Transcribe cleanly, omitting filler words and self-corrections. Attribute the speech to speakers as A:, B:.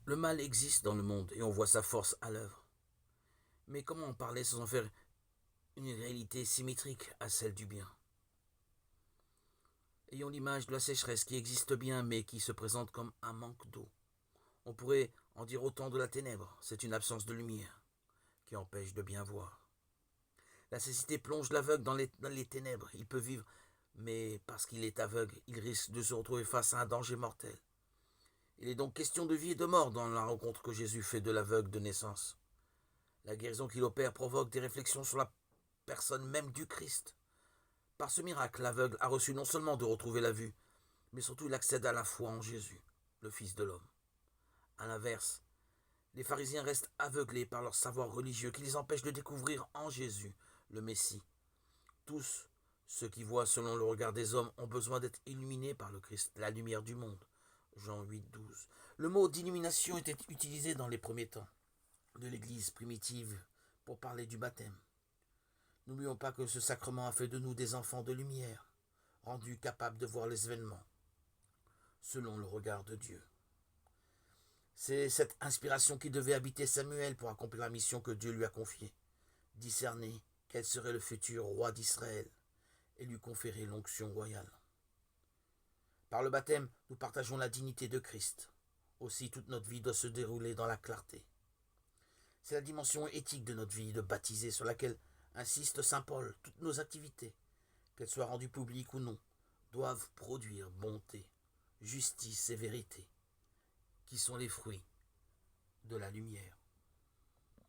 A: Le mal existe dans le monde et on voit sa force à l'œuvre. Mais comment en parler sans en faire une réalité symétrique à celle du bien? Ayons l'image de la sécheresse qui existe bien mais qui se présente comme un manque d'eau. On pourrait en dire autant de la ténèbre, c'est une absence de lumière qui empêche de bien voir. La cécité plonge l'aveugle dans les ténèbres, il peut vivre, mais parce qu'il est aveugle, il risque de se retrouver face à un danger mortel. Il est donc question de vie et de mort dans la rencontre que Jésus fait de l'aveugle de naissance. La guérison qu'il opère provoque des réflexions sur la personne même du Christ. Par ce miracle, l'aveugle a reçu non seulement de retrouver la vue, mais surtout il accède à la foi en Jésus, le Fils de l'homme. A l'inverse, les pharisiens restent aveuglés par leur savoir religieux qui les empêche de découvrir en Jésus le Messie. Tous ceux qui voient selon le regard des hommes ont besoin d'être illuminés par le Christ, la lumière du monde. Jean 8, 12. Le mot d'illumination était utilisé dans les premiers temps de l'Église primitive pour parler du baptême. N'oublions pas que ce sacrement a fait de nous des enfants de lumière, rendus capables de voir les événements selon le regard de Dieu. C'est cette inspiration qui devait habiter Samuel pour accomplir la mission que Dieu lui a confiée, discerner quel serait le futur roi d'Israël et lui conférer l'onction royale. Par le baptême, nous partageons la dignité de Christ. Aussi, toute notre vie doit se dérouler dans la clarté. C'est la dimension éthique de notre vie de baptiser sur laquelle insiste saint Paul. Toutes nos activités, qu'elles soient rendues publiques ou non, doivent produire bonté, justice et vérité, qui sont les fruits de la lumière.